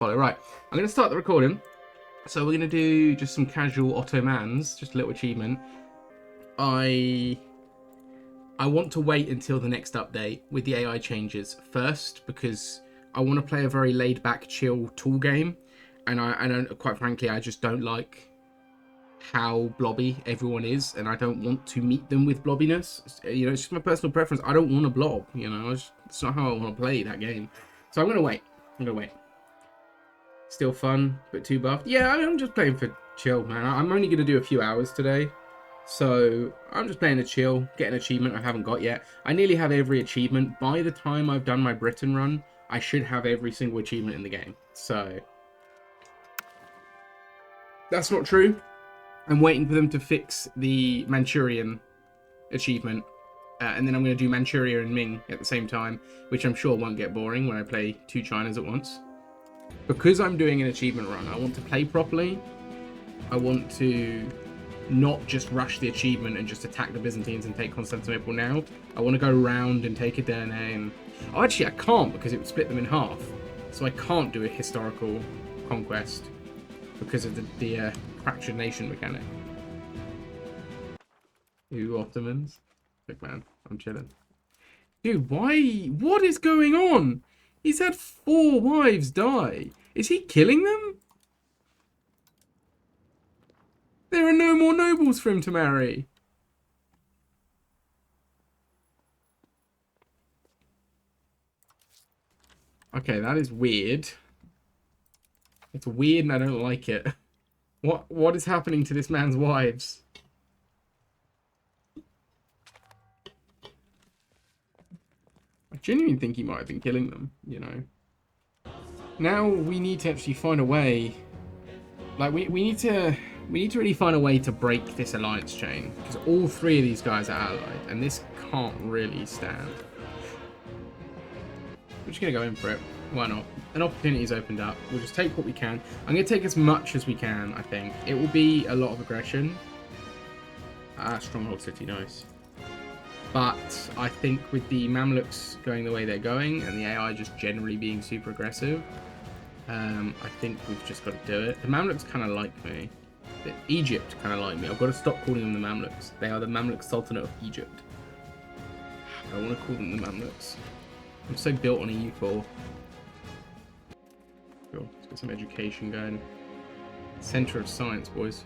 Follow. Right, I'm going to start the recording. So we're going to do just some casual Ottomans, just a little achievement. I want to wait until the next update with the AI changes first, because I want to play a very laid-back, chill tool game, and quite frankly, I just don't like how blobby everyone is, and I don't want to meet them with blobbiness. You know, it's just my personal preference. I don't want to blob. You know, it's not how I want to play that game. So I'm going to wait. Still fun, but too buffed. Yeah, I'm just playing for chill, man. I'm only going to do a few hours today. So I'm just playing to chill, get an achievement I haven't got yet. I nearly have every achievement. By the time I've done my Britain run, I should have every single achievement in the game. So that's not true. I'm waiting for them to fix the Manchurian achievement. And then I'm going to do Manchuria and Ming at the same time, which I'm sure won't get boring when I play two Chinas at once. Because I'm doing an achievement run, I want to play properly. I want to not just rush the achievement and just attack the Byzantines and take Constantinople now. I want to go around and take Edirne and... Oh, actually, I can't because it would split them in half. So I can't do a historical conquest because of the fractured nation mechanic. Ooh, Ottomans. Look, man, I'm chilling. Dude, why? What is going on? He's had 4 wives die. Is he killing them? There are no more nobles for him to marry. Okay, that is weird. It's weird and I don't like it. What is happening to this man's wives? I genuinely think he might have been killing them, you know. Now we need to actually find a way. Like we need to really find a way to break this alliance chain, because all 3 of these guys are allied, and this can't really stand. We're just gonna go in for it. Why not? An opportunity's opened up. We'll just take what we can. I'm gonna take as much as we can. I think it will be a lot of aggression. Stronghold city, nice. But I think with the Mamluks going the way they're going, and the AI just generally being super aggressive, I think we've just got to do it. The Mamluks kind of like me. Egypt kind of like me. I've got to stop calling them the Mamluks. They are the Mamluk Sultanate of Egypt. I don't want to call them the Mamluks. I'm so built on EU4. Cool. Let's get some education going. Center of science, boys.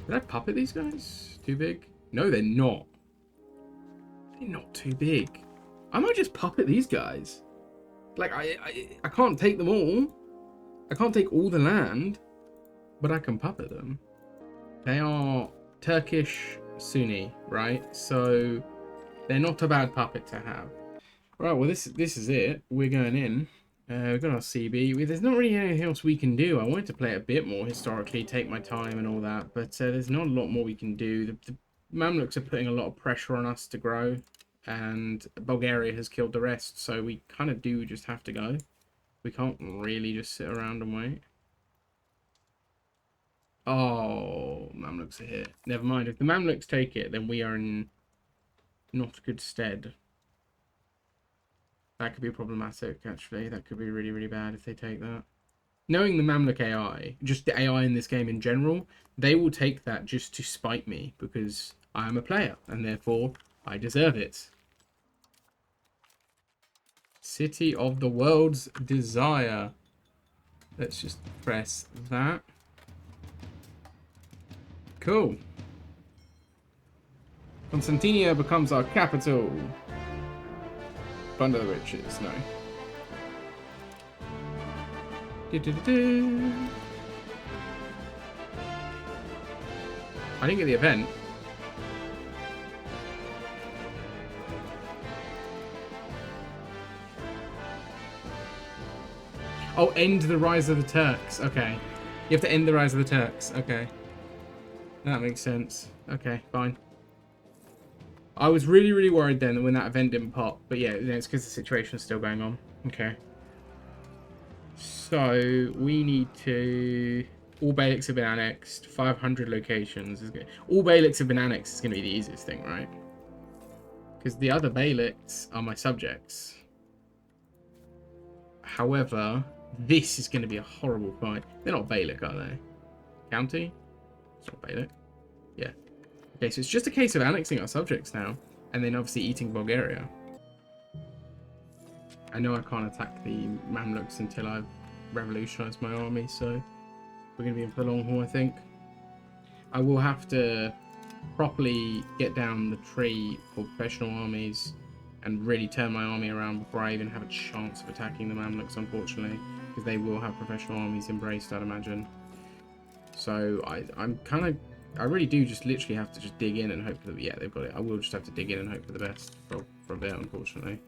Did I puppet these guys? Too big? No, they're not. They're not too big. I might just puppet these guys. Like, I can't take them all. I can't take all the land, but I can puppet them. They are Turkish Sunni, right? So they're not a bad puppet to have. Right, well, this is it. We're going in. We've got our CB. There's not really anything else we can do. I wanted to play it a bit more historically, take my time and all that, but there's not a lot more we can do. The Mamluks are putting a lot of pressure on us to grow, and Bulgaria has killed the rest, so we kind of do just have to go. We can't really just sit around and wait. Oh, Mamluks are here. Never mind. If the Mamluks take it, then we are in not good stead. That could be problematic, actually. That could be really, really bad if they take that. Knowing the Mamluk AI, just the AI in this game in general, they will take that just to spite me, because I am a player, and therefore I deserve it. City of the World's Desire. Let's just press that. Cool. Constantinia becomes our capital. Plunder the riches, no. I didn't get the event. Oh, end the rise of the Turks. Okay. You have to end the rise of the Turks. Okay. That makes sense. Okay, fine. I was really, really worried then when that event didn't pop. But yeah, it's because the situation is still going on. Okay. So, we need to... All Beyliks have been annexed. 500 locations. All Beyliks have been annexed is going to be the easiest thing, right? Because the other Beyliks are my subjects. However, This is going to be a horrible fight. They're not Beylik, are they? County? It's not Beylik. Yeah. Okay, so it's just a case of annexing our subjects now, and then obviously eating Bulgaria. I know I can't attack the Mamluks until I've revolutionized my army, so we're going to be in for the long haul, I think. I will have to properly get down the tree for professional armies and really turn my army around before I even have a chance of attacking the Mamluks, unfortunately, because they will have professional armies embraced, I'd imagine. So I really do just literally have to just dig in and hope for the, yeah, they've got it. I will just have to dig in and hope for the best for a bit, unfortunately.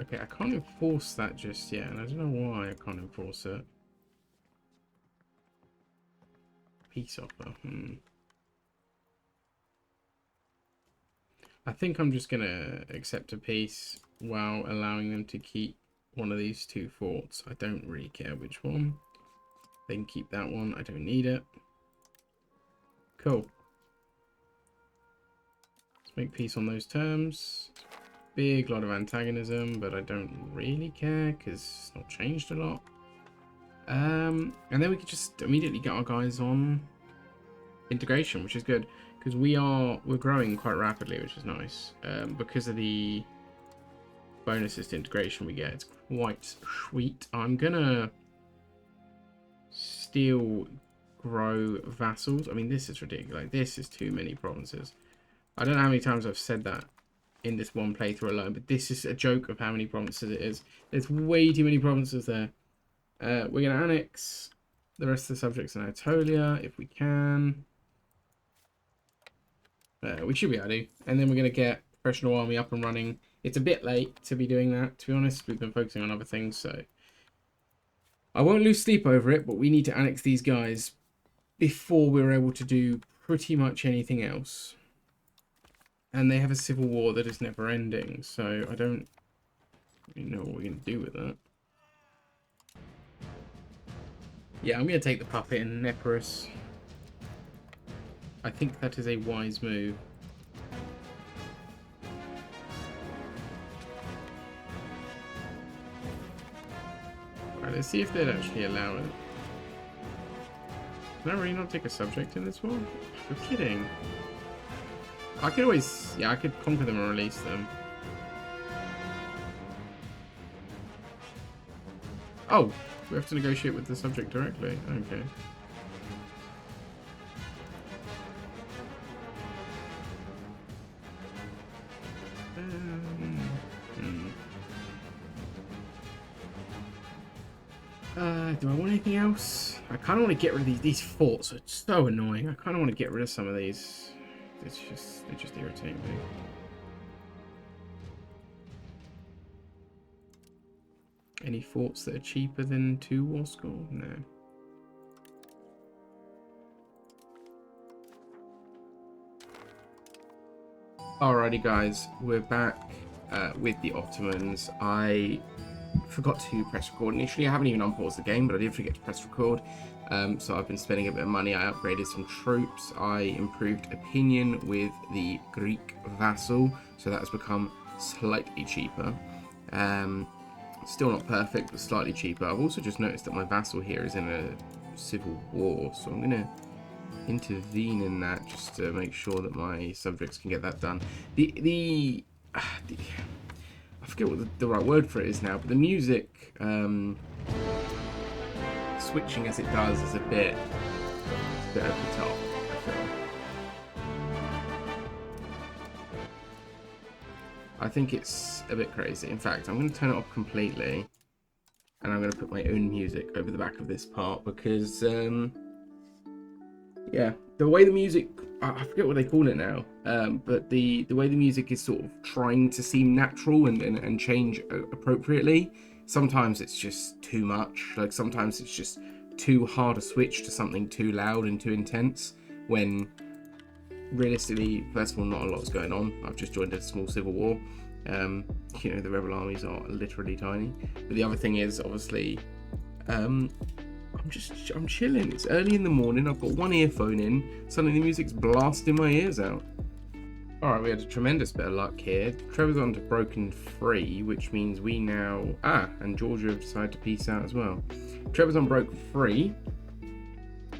Okay, I can't enforce that just yet, and I don't know why I can't enforce it. Peace offer. I think I'm just gonna accept a peace while allowing them to keep one of these two forts. I don't really care which one. They can keep that one. I don't need it. Cool. Let's make peace on those terms. Big lot of antagonism, but I don't really care because it's not changed a lot. And then we could just immediately get our guys on integration, which is good because we're growing quite rapidly, which is nice. Because of the bonuses to integration we get, it's quite sweet. I'm gonna still grow vassals. I mean, this is ridiculous. Like, this is too many provinces. I don't know how many times I've said that in this one playthrough alone, but this is a joke of how many provinces it is. There's way too many provinces there. We're going to annex the rest of the subjects in Anatolia if we can. We should be able to. And then we're going to get professional army up and running. It's a bit late to be doing that, to be honest. We've been focusing on other things, so I won't lose sleep over it, but we need to annex these guys before we're able to do pretty much anything else. And they have a civil war that is never ending, so I don't really know what we're going to do with that. Yeah, I'm going to take the puppet in Nepirus. I think that is a wise move. Right, let's see if they'd actually allow it. Can I really not take a subject in this one? You're kidding. I could always, yeah, I could conquer them and release them. Oh, we have to negotiate with the subject directly. Okay. Do I want anything else? I kind of want to get rid of these forts. It's so annoying. I kind of want to get rid of some of these. They just irritate me. Any forts that are cheaper than 2 war score? No. Alrighty guys, we're back with the Ottomans. I forgot to press record initially. I haven't even unpaused the game, but I did forget to press record. So I've been spending a bit of money. I upgraded some troops. I improved opinion with the Greek vassal, so that has become slightly cheaper. Still not perfect, but slightly cheaper. I've also just noticed that my vassal here is in a civil war, so I'm going to intervene in that just to make sure that my subjects can get that done. I forget what the right word for it is now, but the music switching as it does is a bit over the top, I feel. I think it's a bit crazy. In fact, I'm going to turn it off completely, and I'm going to put my own music over the back of this part because, yeah, the way the music, I forget what they call it now, but the way the music is sort of trying to seem natural and change appropriately, sometimes it's just too much. Like, sometimes it's just too hard a switch to something too loud and too intense, when realistically, first of all, not a lot is going on. I've just joined a small civil war. You know, the rebel armies are literally tiny. But the other thing is, obviously, I'm chilling. It's early in the morning. I've got one earphone in. Suddenly the music's blasting my ears out. Alright, we had a tremendous bit of luck here. Trebizond have broken free, which means we now... and Georgia have decided to peace out as well. Trebizond broke free.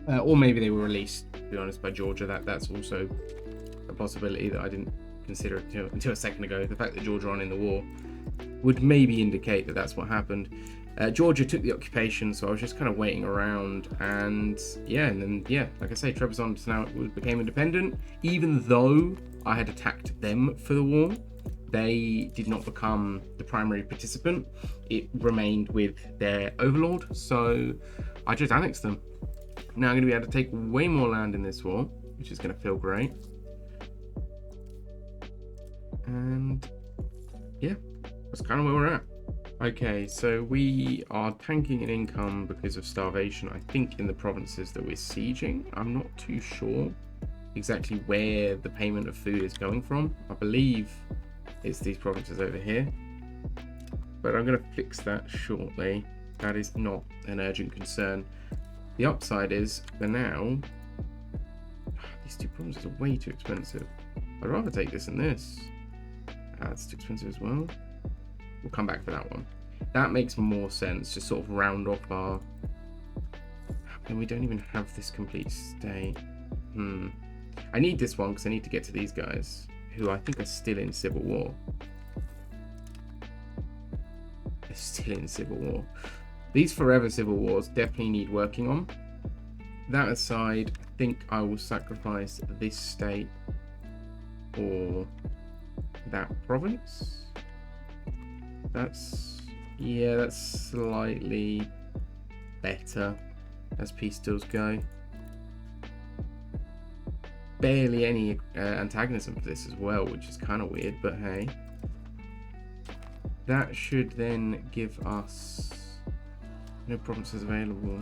Or maybe they were released, to be honest, by Georgia. That's also a possibility that I didn't consider until a second ago. The fact that Georgia aren't in the war would maybe indicate that that's what happened. Georgia took the occupation, so I was just kind of waiting around, and then like I say, Trebizond now became independent. Even though I had attacked them for the war, they did not become the primary participant. It remained with their overlord, so I just annexed them. Now I'm going to be able to take way more land in this war, which is going to feel great. And yeah, that's kind of where we're at. Okay, so we are tanking in income because of starvation, I think, in the provinces that we're sieging. I'm not too sure exactly where the payment of food is going from. I believe it's these provinces over here, but I'm going to fix that shortly. That is not an urgent concern. The upside is, for now, these two provinces are way too expensive. I'd rather take this than this. It's too expensive as well. We'll come back for that one. That makes more sense, just sort of round off our... And we don't even have this complete state. I need this one because I need to get to these guys, who I think are still in civil war. They're still in civil war. These forever civil wars definitely need working on. That aside, I think I will sacrifice this state or that province. That's slightly better as peace deals go. Barely any antagonism for this as well, which is kind of weird, but hey. That should then give us no provinces available.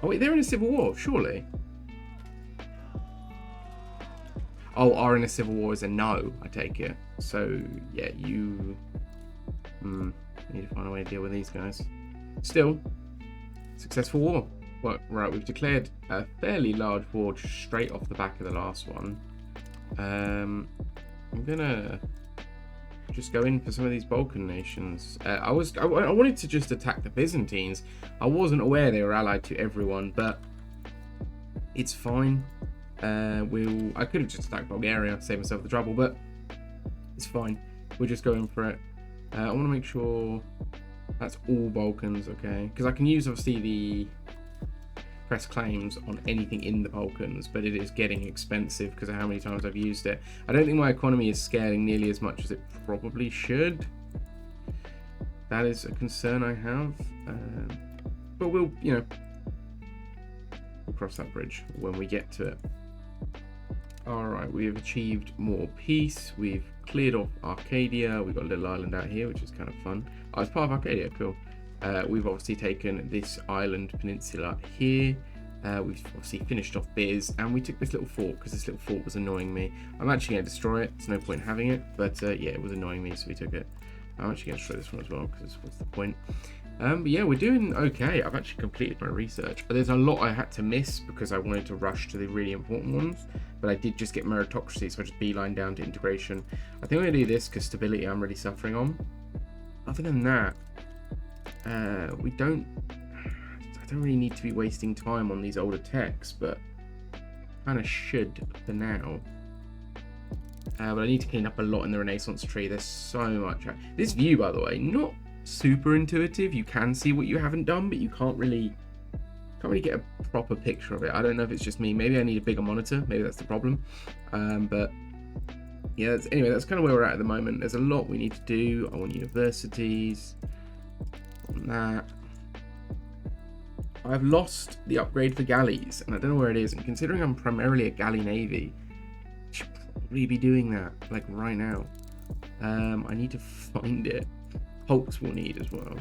Oh wait, they're in a civil war, surely. Oh, are in a civil war is a no, I take it. So, yeah, you need to find a way to deal with these guys. Still, successful war. Well, right, we've declared a fairly large war straight off the back of the last one. I'm gonna just go in for some of these Balkan nations. I wanted to just attack the Byzantines. I wasn't aware they were allied to everyone, but it's fine. I could have just attacked Bulgaria, save myself the trouble, but it's fine. We're just going for it. I want to make sure that's all Balkans, okay? Because I can use, obviously, the press claims on anything in the Balkans, but it is getting expensive because of how many times I've used it. I don't think my economy is scaling nearly as much as it probably should. That is a concern I have. But we'll cross that bridge when we get to it. Alright, we have achieved more peace. We've cleared off Arcadia. We've got a little island out here, which is kind of fun. Oh, it's part of Arcadia, cool. We've obviously taken this island peninsula here. We've obviously finished off Biz, and we took this little fort because this little fort was annoying me. I'm actually going to destroy it. There's no point having it, but yeah, it was annoying me, so we took it. I'm actually going to destroy this one as well because what's the point? But yeah, we're doing okay. I've actually completed my research. There's a lot I had to miss because I wanted to rush to the really important ones, but I did just get meritocracy, so I just beeline down to integration. I think I'm going to do this because stability I'm really suffering on. Other than that, I don't really need to be wasting time on these older techs, but kind of should for now. But I need to clean up a lot in the Renaissance tree. There's so much. This view, by the way, not super intuitive. You can see what you haven't done, but you can't really get a proper picture of it. I don't know if it's just me. Maybe I need a bigger monitor. Maybe that's the problem. But yeah, anyway, that's kind of where we're at the moment. There's a lot we need to do. I want universities. On that. I've lost the upgrade for galleys, and I don't know where it is. And considering I'm primarily a galley navy, I should probably be doing that like right now. I need to find it. Hulks will need as well.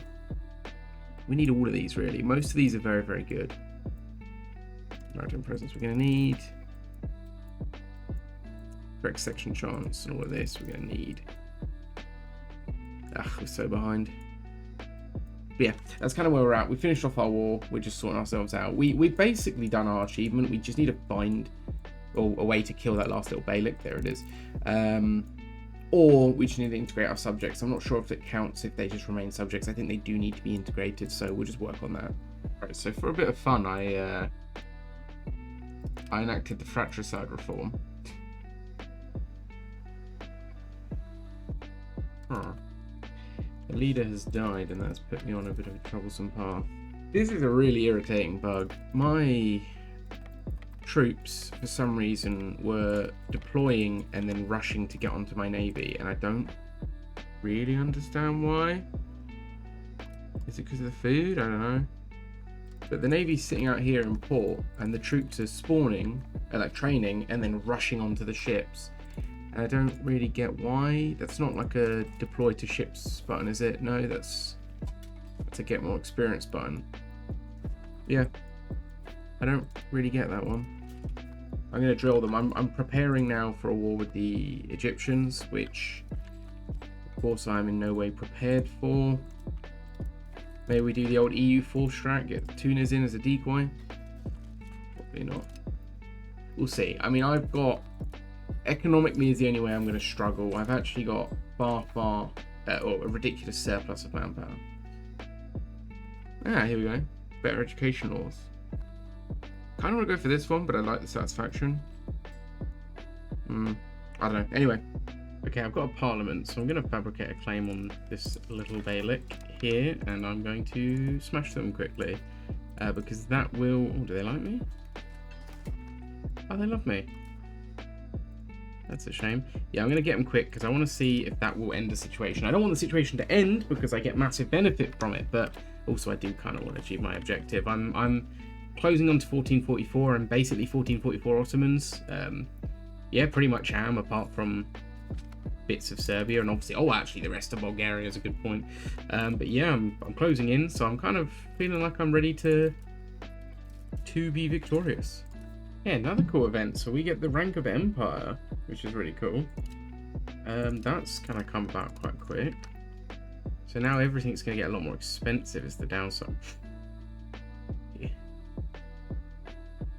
We need all of these really. Most of these are very, very good. Maritime presence we're going to need. Correct section chance and all of this we're going to need. We're so behind. But yeah, that's kind of where we're at. We finished off our war. We're just sorting ourselves out. We've basically done our achievement. We just need to find or a way to kill that last little Beylik. There it is. Or we just need to integrate our subjects. I'm not sure if it counts if they just remain subjects. I think they do need to be integrated, so we'll just work on that. Right, so for a bit of fun, I enacted the fratricide reform. The leader has died, and that's put me on a bit of a troublesome path. This is a really irritating bug. My troops, for some reason, were deploying and then rushing to get onto my navy, and I don't really understand why. Is it because of the food? I don't know. But the navy's sitting out here in port, and the troops are spawning, like training, and then rushing onto the ships. And I don't really get why. That's not like a deploy to ships button, is it? No, that's a get more experience button. Yeah, I don't really get that one. I'm going to drill them. I'm preparing now for a war with the Egyptians, which, of course, I'm in no way prepared for. Maybe we do the old EU4 strat, get the tuners in as a decoy. Probably not. We'll see. I mean, I've got... Economically is the only way I'm going to struggle. I've actually got or a ridiculous surplus of manpower. Here we go. Better education laws. Kind of want to go for this one, but I like the satisfaction. I don't know. Anyway. Okay, I've got a parliament, so I'm going to fabricate a claim on this little Beylik here, and I'm going to smash them quickly. Because that will... Oh, do they like me? Oh, they love me. That's a shame. Yeah, I'm going to get them quick, because I want to see if that will end the situation. I don't want the situation to end, because I get massive benefit from it, but also I do kind of want to achieve my objective. I'm closing on to 1444, and basically 1444 Ottomans. Yeah, pretty much am, apart from bits of Serbia, and obviously, actually the rest of Bulgaria is a good point. But yeah, I'm closing in, so I'm kind of feeling like I'm ready to be victorious. Yeah, another cool event. So we get the rank of Empire, which is really cool. That's going to come about quite quick. So now everything's going to get a lot more expensive is the downside. Yeah.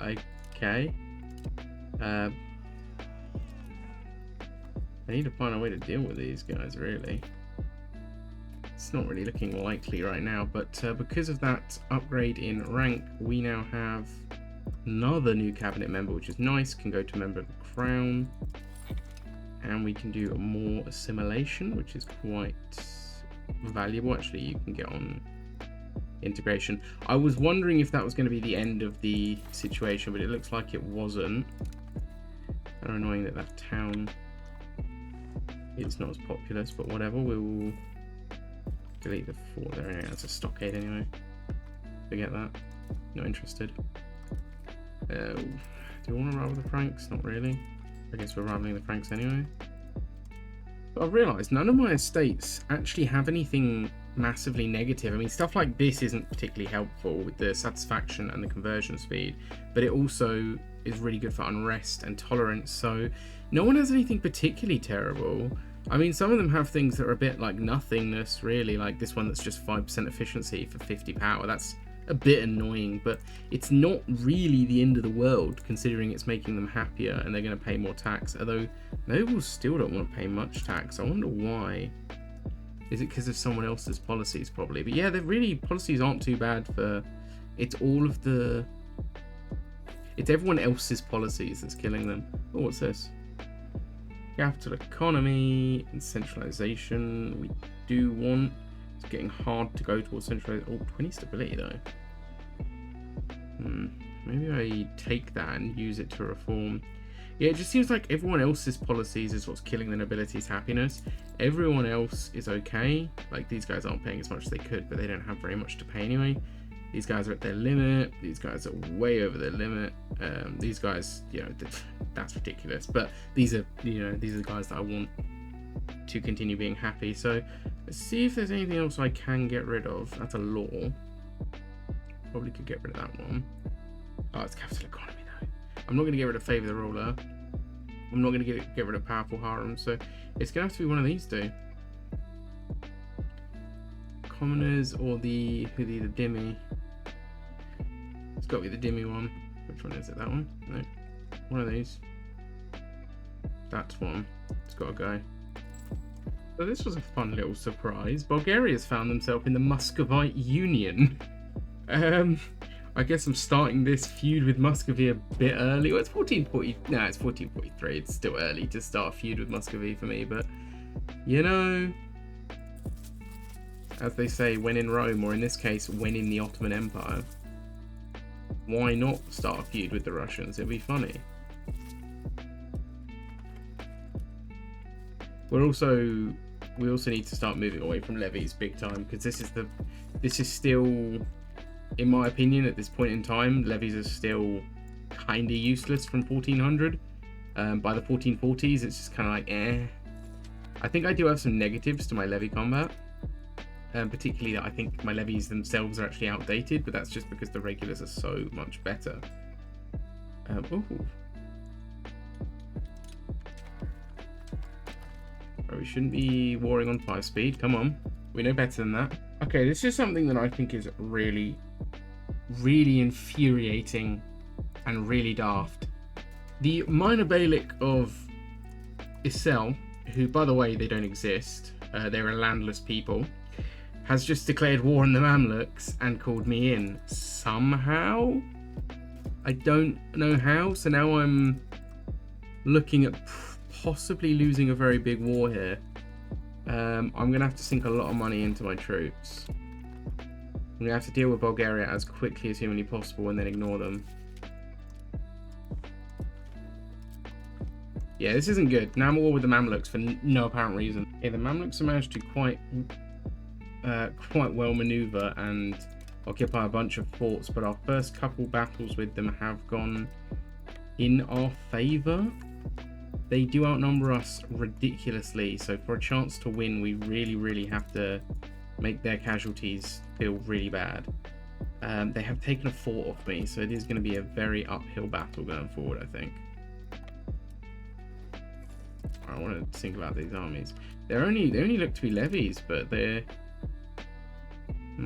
Okay. I need to find a way to deal with these guys, really. It's not really looking likely right now, but because of that upgrade in rank, we now have another new cabinet member, which is nice. Can go to member of the crown, and we can do more assimilation, which is quite valuable. Actually, you can get on integration. I was wondering if that was going to be the end of the situation, but it looks like it wasn't. Kind of annoying that that town is not as populous, but whatever. We'll delete the fort there anyway. That's a stockade anyway. Forget that. Not interested. Do we want to rival the Franks? Not really. I guess we're rivaling the Franks anyway. But I've realised none of my estates actually have anything massively negative. I mean, stuff like this isn't particularly helpful with the satisfaction and the conversion speed, but it also is really good for unrest and tolerance. So no one has anything particularly terrible. I mean, some of them have things that are a bit like nothingness, really, like this one that's just 5% efficiency for 50 power. That's a bit annoying, but it's not really the end of the world, considering it's making them happier and they're going to pay more tax. Although nobles still don't want to pay much tax. I wonder why. Is it because of someone else's policies? Probably. But yeah, policies aren't too bad for... It's everyone else's policies that's killing them. Oh, what's this? Capital economy and centralization. We do want... It's getting hard to go towards centralization. Oh, 20 stability though. Maybe I take that and use it to reform. Yeah, it just seems like everyone else's policies is what's killing the nobility's happiness. Everyone else is okay. Like, these guys aren't paying as much as they could, but they don't have very much to pay anyway. These guys are at their limit. These guys are way over their limit. These guys, that's ridiculous. But these are the guys that I want to continue being happy. So let's see if there's anything else I can get rid of. That's a law. Probably could get rid of that one. Oh, it's capital economy though. I'm not going to get rid of favor the ruler. I'm not going to get rid of powerful harem. So it's going to have to be one of these two. Commoners or the dhimmi. It's got to be the dhimmi one. Which one is it? That one? No. One of these. That's one. It's got to go. So this was a fun little surprise. Bulgaria's found themselves in the Muscovite Union. I guess I'm starting this feud with Muscovy a bit early. Well, it's 1440. No, it's 1443. It's still early to start a feud with Muscovy for me, but you know, as they say, when in Rome, or in this case, when in the Ottoman Empire, why not start a feud with the Russians? It'd be funny. We also need to start moving away from levies big time, because this is still, in my opinion, at this point in time, levies are still kind of useless from 1400. By the 1440s, it's just kind of like, eh. I think I do have some negatives to my levy combat, particularly that I think my levies themselves are actually outdated, but that's just because the regulars are so much better. Ooh. We shouldn't be warring on 5 speed. Come on. We know better than that. Okay, this is something that I think is really, really infuriating and really daft. The minor Beylik of Isel, who, by the way, they don't exist. They're a landless people, has just declared war on the Mamluks and called me in. Somehow? I don't know how. So now I'm looking at possibly losing a very big war here. I'm going to have to sink a lot of money into my troops. I'm going to have to deal with Bulgaria as quickly as humanly possible and then ignore them. Yeah, this isn't good. Now I'm at war with the Mamluks for no apparent reason. Yeah, the Mamluks have managed to quite well maneuver and occupy a bunch of forts, but our first couple battles with them have gone in our favour. They do outnumber us ridiculously, so for a chance to win, we really, really have to make their casualties feel really bad. They have taken a fort off me, so it is going to be a very uphill battle going forward, I think. I want to think about these armies. They only look to be levies, but they're... I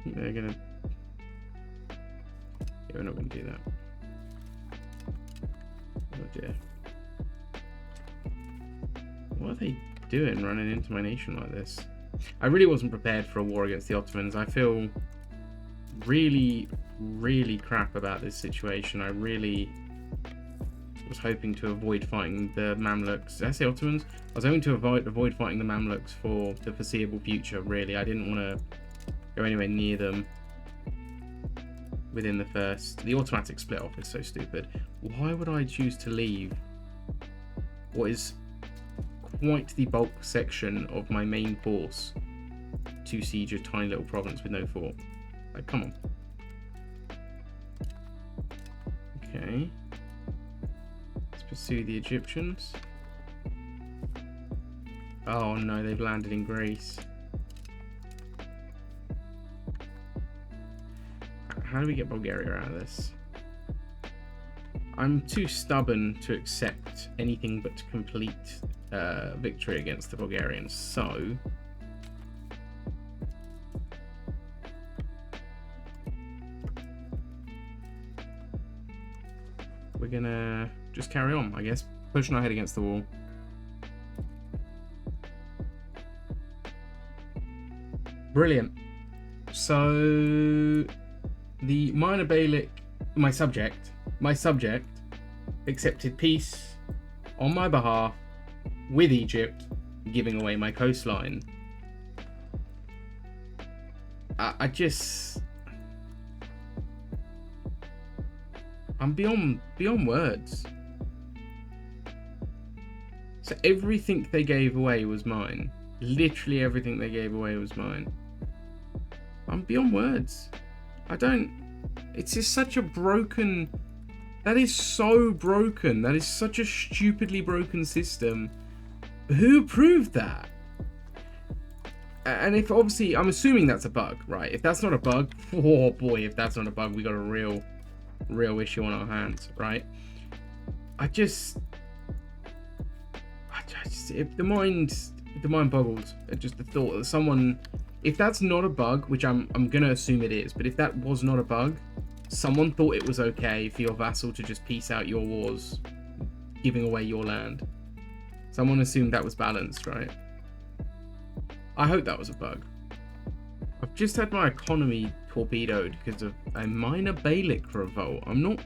think they're going to... Yeah, we're not going to do that. Oh dear. What are they doing running into my nation like this? I really wasn't prepared for a war against the Ottomans. I feel really, really crap about this situation. I really was hoping to avoid fighting the Mamluks. Did I say Ottomans? I was hoping to avoid fighting the Mamluks for the foreseeable future, really. I didn't want to go anywhere near them within the first... The automatic split off is so stupid. Why would I choose to leave what is quite the bulk section of my main force to siege a tiny little province with no fort? Like, come on. Okay. Let's pursue the Egyptians. Oh no, they've landed in Greece. How do we get Bulgaria out of this? I'm too stubborn to accept anything but complete victory against the Bulgarians, so... we're gonna just carry on, I guess. Pushing our head against the wall. Brilliant. So... the minor Beylik, my subject, accepted peace on my behalf with Egypt, giving away my coastline. I'm beyond words. So everything they gave away was mine. Literally everything they gave away was mine. I'm beyond words. It's just such a broken... That is so broken. That is such a stupidly broken system. Who approved that? And if obviously, I'm assuming that's a bug, right? If that's not a bug, oh boy, if that's not a bug, we got a real issue on our hands, right? The mind boggles at just the thought that someone, if that's not a bug, which I'm gonna assume it is, but if that was not a bug, someone thought it was okay for your vassal to just peace out your wars, giving away your land. Someone assumed that was balanced, right? I hope that was a bug. I've just had my economy torpedoed because of a minor Beylik revolt. I'm not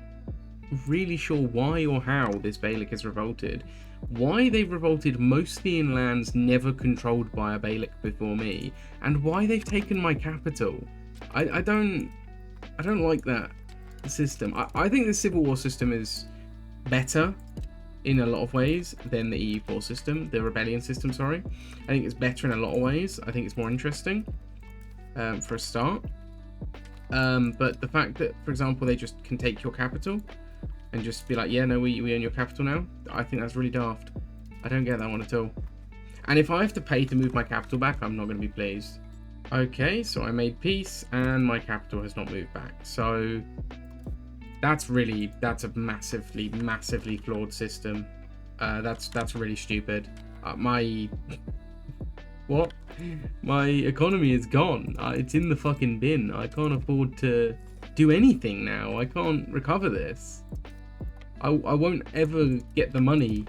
really sure why or how this Beylik has revolted. Why they've revolted mostly in lands never controlled by a Beylik before me, and why they've taken my capital. I don't like that system. I think the Civil War system is better in a lot of ways than the EU4 system, the rebellion system, sorry. I think it's better in a lot of ways. I think it's more interesting, for a start. But the fact that, for example, they just can take your capital and just be like, yeah, no, we own your capital now, I think that's really daft. I don't get that one at all. And if I have to pay to move my capital back, I'm not going to be pleased. Okay, so I made peace and my capital has not moved back. So that's a massively flawed system. That's really stupid. My economy is gone. It's in the fucking bin. I can't afford to do anything now. I can't recover this. I won't ever get the money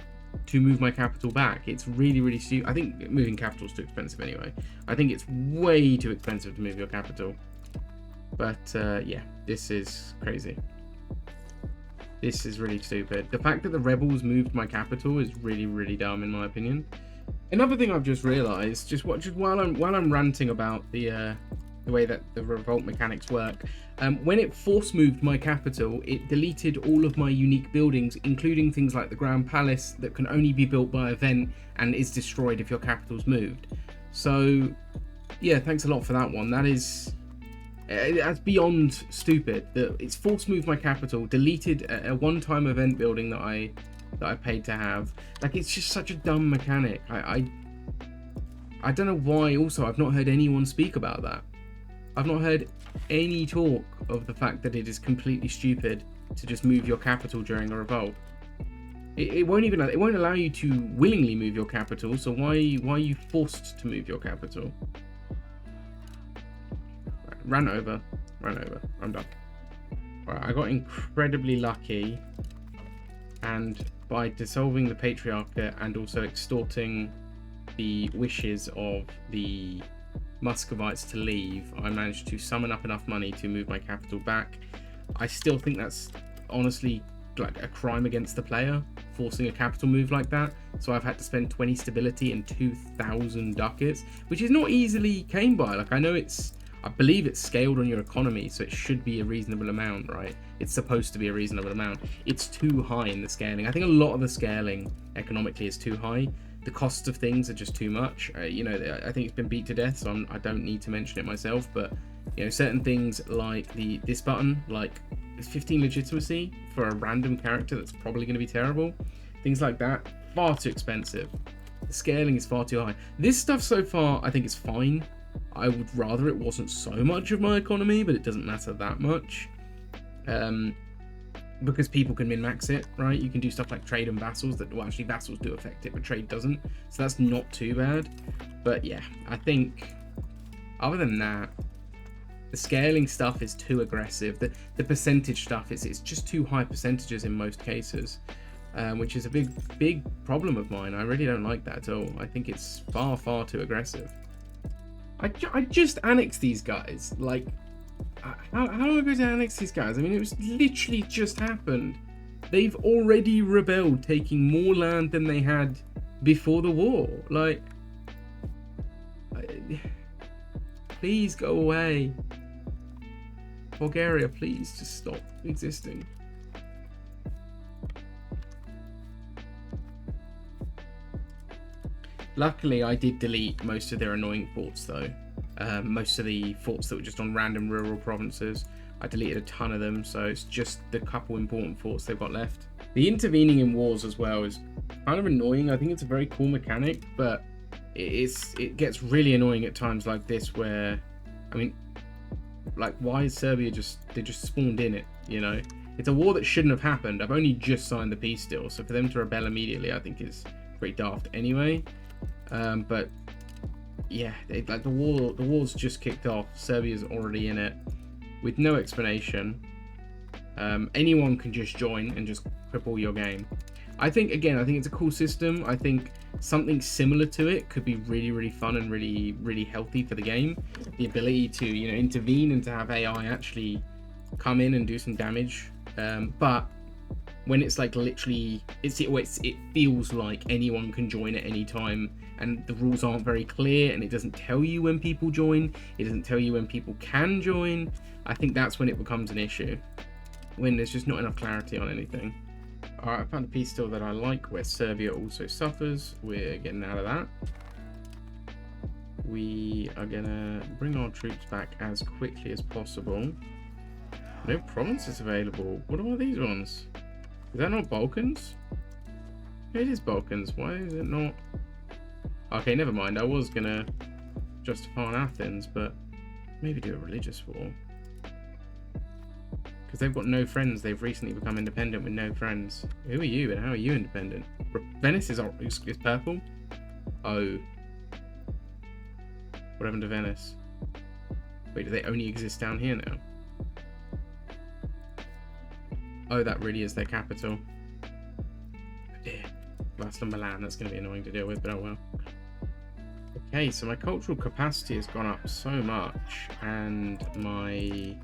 to move my capital back. It's really stupid. I think moving capital is too expensive anyway. I think it's way too expensive to move your capital. But yeah, this is crazy. This is really stupid. The fact that the rebels moved my capital is really dumb in my opinion. Another thing I've just realised, just while I'm ranting about the way that the revolt mechanics work, when it force moved my capital, it deleted all of my unique buildings, including things like the Grand Palace that can only be built by event and is destroyed if your capital's moved. So yeah, thanks a lot for that one. That's beyond stupid. It's force moved my capital, deleted a one-time event building that I paid to have. Like, it's just such a dumb mechanic. I don't know why. Also, I've not heard anyone speak about that. I've not heard any talk of the fact that it is completely stupid to just move your capital during a revolt. It won't allow you to willingly move your capital. So why are you forced to move your capital? Right, ran over. I'm done. Right, I got incredibly lucky, and by dissolving the Patriarchate and also extorting the wishes of the Muscovites to leave, I managed to summon up enough money to move my capital back. I still think that's honestly like a crime against the player, forcing a capital move like that. So I've had to spend 20 stability and 2,000 ducats, which is not easily came by. Like, I believe it's scaled on your economy, so it should be a reasonable amount, right? It's supposed to be a reasonable amount. It's too high in the scaling. I think a lot of the scaling economically is too high. The costs of things are just too much. I think it's been beat to death, so I don't need to mention it myself. But certain things like this button, like 15 legitimacy for a random character that's probably going to be terrible. Things like that, far too expensive. The scaling is far too high. This stuff so far, I think is fine. I would rather it wasn't so much of my economy, but it doesn't matter that much. Because people can min-max it, right? You can do stuff like trade and vassals well, actually vassals do affect it, but trade doesn't. So that's not too bad. But yeah, I think other than that, the scaling stuff is too aggressive. The percentage stuff, it's just too high percentages in most cases, which is a big problem of mine. I really don't like that at all. I think it's far too aggressive. I just annexed these guys. Like, how am I going to annex these guys? I mean, it was literally just happened. They've already rebelled, taking more land than they had before the war. Like, please go away. Bulgaria, please just stop existing. Luckily, I did delete most of their annoying forts, though. Most of the forts that were just on random rural provinces. I deleted a ton of them, so it's just the couple important forts they've got left. The intervening in wars as well is kind of annoying. I think it's a very cool mechanic, but it gets really annoying at times like this where, I mean, like, why is Serbia they just spawned in it, It's a war that shouldn't have happened. I've only just signed the peace deal, so for them to rebel immediately, I think is pretty daft anyway. But yeah, like the war's just kicked off. Serbia's already in it with no explanation. Anyone can just join and just cripple your game. I think it's a cool system. I think something similar to it could be really, really fun and really, really healthy for the game. The ability to, you know, intervene and to have AI actually come in and do some damage. But when it's like literally, it feels like anyone can join at any time, and the rules aren't very clear, and it doesn't tell you when people join. It doesn't tell you when people can join. I think that's when it becomes an issue, when there's just not enough clarity on anything. Alright, I found a piece still that I like where Serbia also suffers. We're getting out of that. We are gonna bring our troops back as quickly as possible. No provinces available. What are these ones? Is that not Balkans? It is Balkans. Why is it not? Okay, never mind. I was gonna justify on Athens, but maybe do a religious war. Because they've got no friends. They've recently become independent with no friends. Who are you and how are you independent? Venice is purple? Oh. What happened to Venice? Wait, do they only exist down here now? Oh, that really is their capital. Oh dear. That's Milan. That's going to be annoying to deal with, but oh well. Okay, so my cultural capacity has gone up so much, and my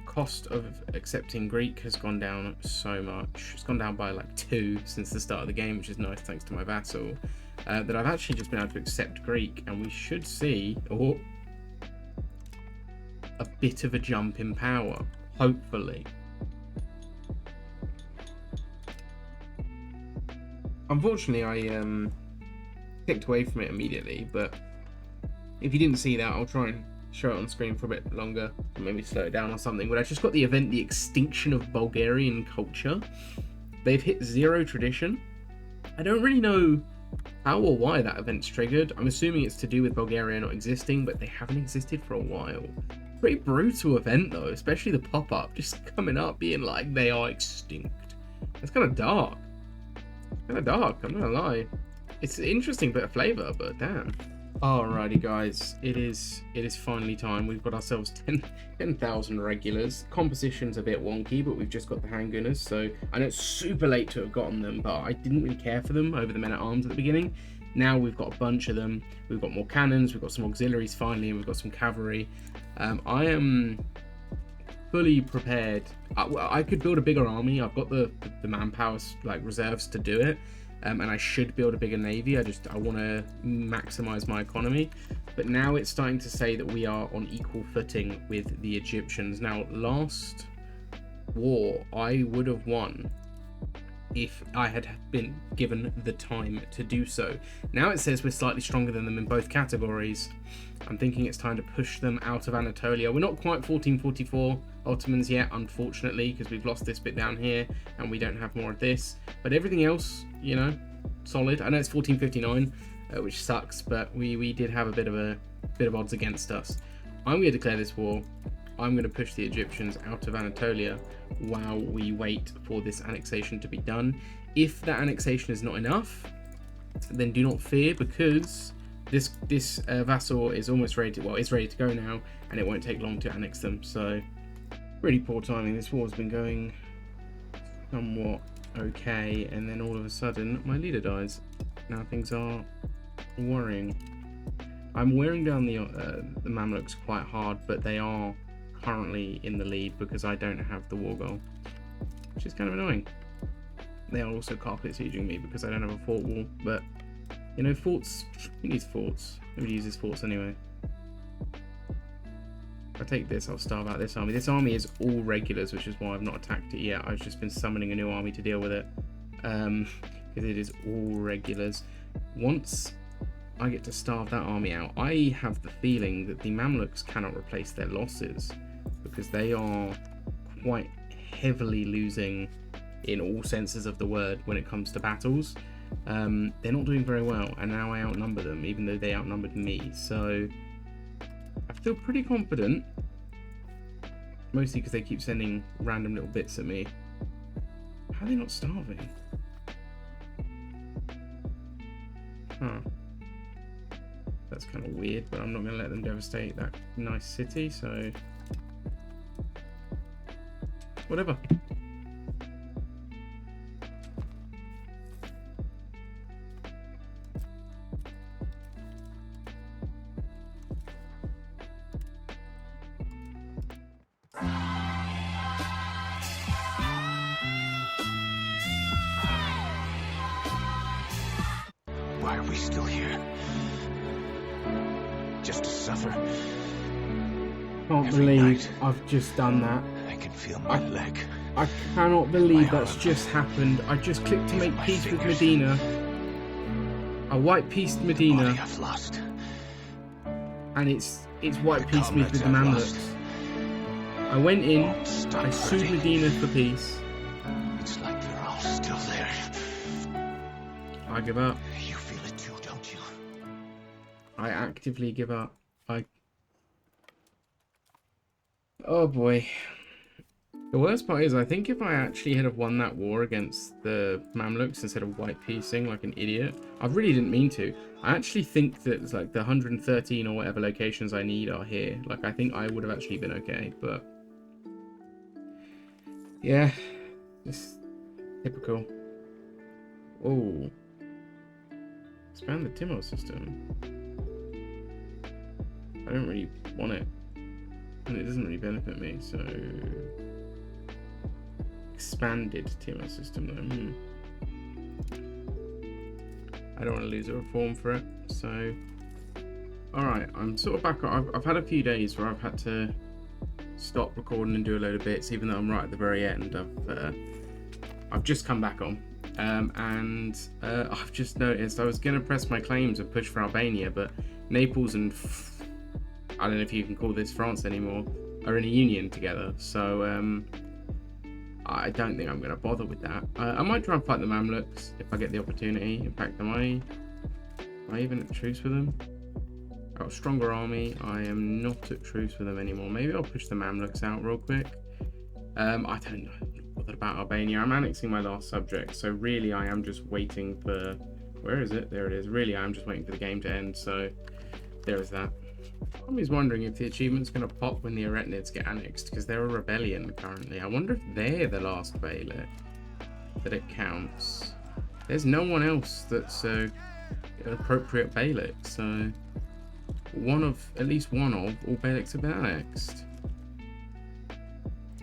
cost of accepting Greek has gone down so much. It's gone down by like 2 since the start of the game, which is nice thanks to my vassal. That I've actually just been able to accept Greek, and we should see a bit of a jump in power, hopefully. Unfortunately, I clicked away from it immediately, but if you didn't see that, I'll try and show it on screen for a bit longer, or maybe slow it down or something. But I just got the event, the extinction of Bulgarian culture. They've hit 0 tradition. I don't really know how or why that event's triggered. I'm assuming it's to do with Bulgaria not existing, but they haven't existed for a while. Pretty brutal event though, especially the pop-up just coming up being like they are extinct. It's kind of dark. I'm not gonna lie. It's an interesting bit of flavour, but damn. Alrighty guys, it is finally time. We've got ourselves 10,000 regulars. Composition's a bit wonky, but we've just got the handgunners, so I know it's super late to have gotten them, but I didn't really care for them over the men-at-arms at the beginning. Now we've got a bunch of them. We've got more cannons, we've got some auxiliaries finally, and we've got some cavalry. I am fully prepared. I could build a bigger army. I've got the manpower like reserves to do it. And I should build a bigger navy. I want to maximize my economy. But now it's starting to say that we are on equal footing with the Egyptians. Now, last war, I would have won if I had been given the time to do so. Now it says we're slightly stronger than them in both categories. I'm thinking it's time to push them out of Anatolia. We're not quite 1444 Ottomans yet, unfortunately, because we've lost this bit down here and we don't have more of this. But everything else, you know, solid. I know it's 1459, which sucks, but we did have a bit of odds against us. I'm going to declare this war. I'm going to push the Egyptians out of Anatolia while we wait for this annexation to be done. If that annexation is not enough, then do not fear, because this vassal is almost ready to, well, it's ready to go now, and it won't take long to annex them. So really poor timing. This war's been going somewhat okay, and then all of a sudden my leader dies. Now things are worrying. I'm wearing down the Mamluks quite hard, but they are currently in the lead because I don't have the war goal, which is kind of annoying. They are also carpet sieging me because I don't have a fort wall, but you know, forts, who needs forts? Nobody uses forts anyway. If I take this, I'll starve out this army. This army is all regulars, which is why I've not attacked it yet. I've just been summoning a new army to deal with it, because it is all regulars. Once I get to starve that army out, I have the feeling that the Mamluks cannot replace their losses, because they are quite heavily losing in all senses of the word when it comes to battles. They're not doing very well, and now I outnumber them, even though they outnumbered me. So I feel pretty confident, mostly because they keep sending random little bits at me. How are they not starving? Huh. That's kind of weird, but I'm not going to let them devastate that nice city, so whatever. Why are we still here? Just to suffer? Can't Every believe night. I've just done that. I can feel my leg. I cannot believe My that's arm. just happened. I just clicked to Even make my peace with fingers. Medina. I white pieced The Medina, body I've lost. and it's white The pieced me with comrades the I've Mamluks. I went in, Won't stop I sued hurting. Medina for peace. It's like they're all still there. I give up. You feel it too, don't you? I actively give up. Oh boy. The worst part is, I think if I actually had have won that war against the Mamluks instead of white piecing like an idiot, I really didn't mean to. I actually think that it's like the 113 or whatever locations I need are here. Like, I think I would have actually been okay, but yeah, just typical. Oh, expand the Timor system. I don't really want it, and it doesn't really benefit me, so expanded Timor system though. I don't want to lose a reform for it, so alright, I'm sort of back. I've had a few days where I've had to stop recording and do a load of bits, even though I'm right at the very end. I've just come back on, and I've just noticed I was going to press my claims and push for Albania, but Naples and I don't know if you can call this France anymore, are in a union together, so I don't think I'm going to bother with that. I might try and fight the Mamluks if I get the opportunity. In fact, am I even at truce with them? I've got a stronger army. I am not at truce with them anymore. Maybe I'll push the Mamluks out real quick. I don't know. I'm not bothered about Albania. I'm annexing my last subject, so really I am just waiting for... Where is it? There it is. Really, I'm just waiting for the game to end, so there is that. I'm always wondering if the achievement's going to pop when the Eretnids get annexed, because they're a rebellion currently. I wonder if they're the last Beylik that it counts. There's no one else that's an appropriate Beylik, so at least one of all Beyliks have been annexed.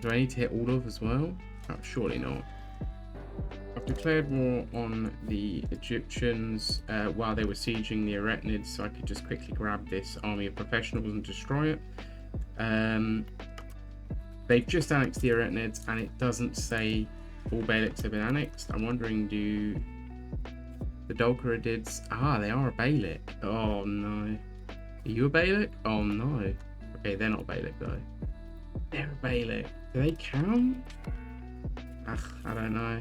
Do I need to hit all of as well? Oh, surely not. I've declared war on the Egyptians while they were sieging the Eretnids, so I could just quickly grab this army of professionals and destroy it. They've just annexed the Eretnids, and it doesn't say all Beyliks have been annexed. I'm wondering, do the Dolkaridids... Ah, they are a Beylik. Oh no. Are you a Beylik? Oh no. Okay, they're not a Beylik though. They're a Beylik. Do they count? Ugh, I don't know.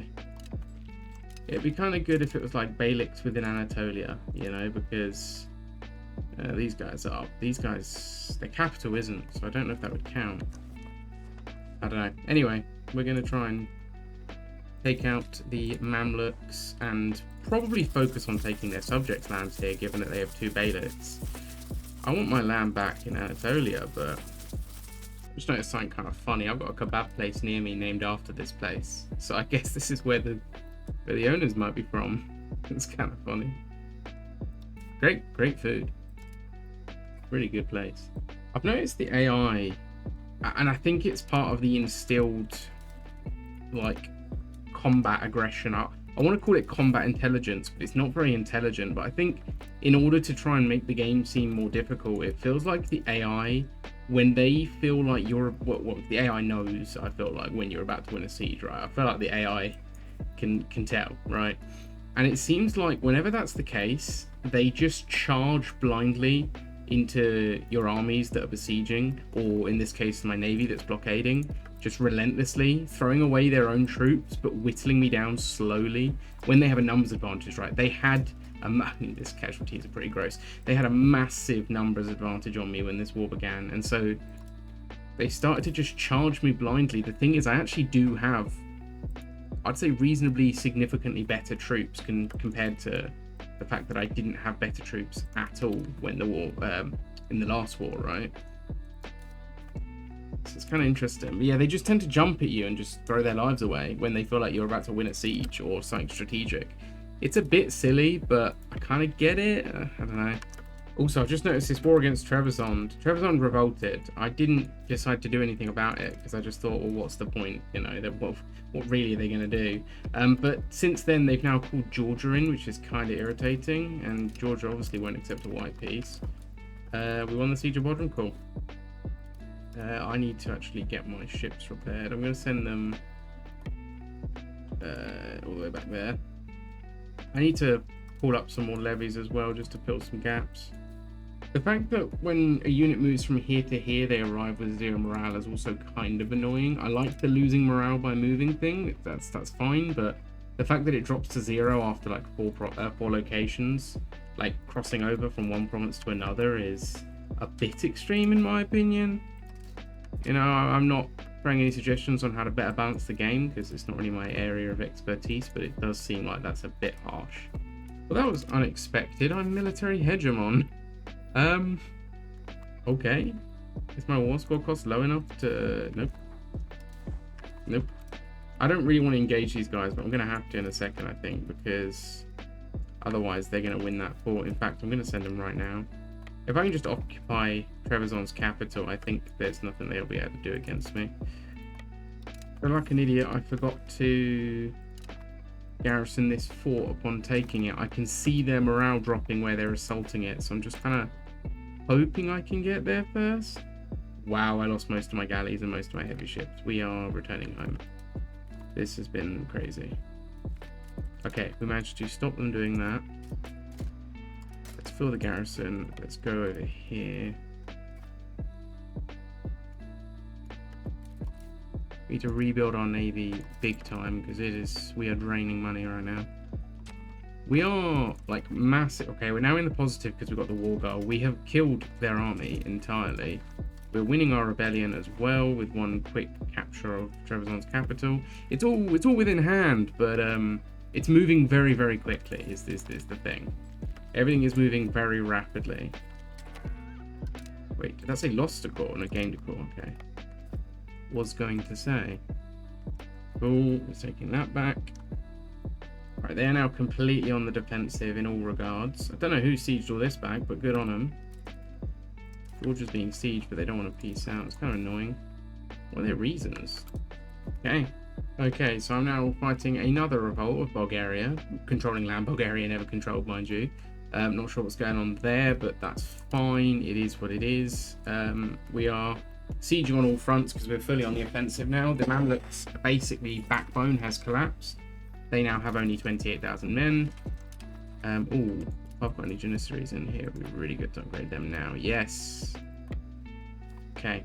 It'd be kind of good if it was like Beyliks within Anatolia, you know, because these guys, their capital isn't, so I don't know if that would count. I don't know. Anyway, we're going to try and take out the Mamluks and probably focus on taking their subjects' lands here, given that they have 2 Beyliks. I want my land back in Anatolia, but I just noticed something kind of funny. I've got a kebab place near me named after this place, so I guess this is where the owners might be from. It's kind of funny. Great food. Really good place. I've noticed the AI, and I think it's part of the instilled like combat aggression. I want to call it combat intelligence, but it's not very intelligent. But I think in order to try and make the game seem more difficult, it feels like the AI, when they feel like you're what the AI knows, I feel like when you're about to win a siege, right? I feel like the AI can tell, right? And it seems like whenever that's the case, they just charge blindly into your armies that are besieging, or in this case my navy that's blockading, just relentlessly throwing away their own troops but whittling me down slowly when they have a numbers advantage, right? They had this casualties are pretty gross. They had a massive numbers advantage on me when this war began, and so they started to just charge me blindly. The thing is, I actually do have, I'd say, reasonably significantly better troops compared to the fact that I didn't have better troops at all when the war, in the last war, right? So it's kind of interesting. But yeah, they just tend to jump at you and just throw their lives away when they feel like you're about to win a siege or something strategic. It's a bit silly, but I kind of get it. I don't know. Also, I've just noticed this war against Trebizond. Trebizond revolted. I didn't decide to do anything about it because I just thought, well, what's the point? You know, what really are they going to do? But since then, they've now called Georgia in, which is kind of irritating. And Georgia obviously won't accept a white peace. We won the siege of Bodrum. Cool. I need to actually get my ships repaired. I'm going to send them all the way back there. I need to pull up some more levies as well, just to fill some gaps. The fact that when a unit moves from here to here, they arrive with 0 morale is also kind of annoying. I like the losing morale by moving thing. That's fine, but the fact that it drops to 0 after like four locations, like crossing over from one province to another, is a bit extreme in my opinion. You know, I'm not throwing any suggestions on how to better balance the game because it's not really my area of expertise, but it does seem like that's a bit harsh. Well, that was unexpected. I'm military hegemon. Okay. Is my war score cost low enough to... Nope. I don't really want to engage these guys, but I'm going to have to in a second, I think, because otherwise they're going to win that fort. In fact, I'm going to send them right now. If I can just occupy Trebizond's capital, I think there's nothing they'll be able to do against me. But like an idiot, I forgot to garrison this fort upon taking it. I can see their morale dropping where they're assaulting it, so I'm just kind of hoping I can get there first. Wow, I lost most of my galleys and most of my heavy ships. We are returning home. This has been crazy. Okay, we managed to stop them doing that. Let's fill the garrison. Let's go over here. We need to rebuild our navy big time because we are draining money right now. We are like massive. Okay, we're now in the positive because we've got the war goal. We have killed their army entirely. We're winning our rebellion as well with one quick capture of Trebizond's capital. It's all within hand, but it's moving very, very quickly. Is the thing? Everything is moving very rapidly. Wait, did that say lost a core? No, gained a core. Okay. Was going to say. Cool. We're taking that back. Right, they are now completely on the defensive in all regards. I don't know who sieged all this back, but good on them. Georgia's being sieged, but they don't want to peace out. It's kind of annoying. What are their reasons? Okay, so I'm now fighting another revolt of Bulgaria. Controlling land Bulgaria never controlled, mind you. Not sure what's going on there, but that's fine. It is what it is. We are sieging on all fronts because we're fully on the offensive now. The Mamluks' basically backbone has collapsed. They now have only 28,000 men. Ooh, I've got any janissaries in here. It would be really good to upgrade them now. Yes. Okay.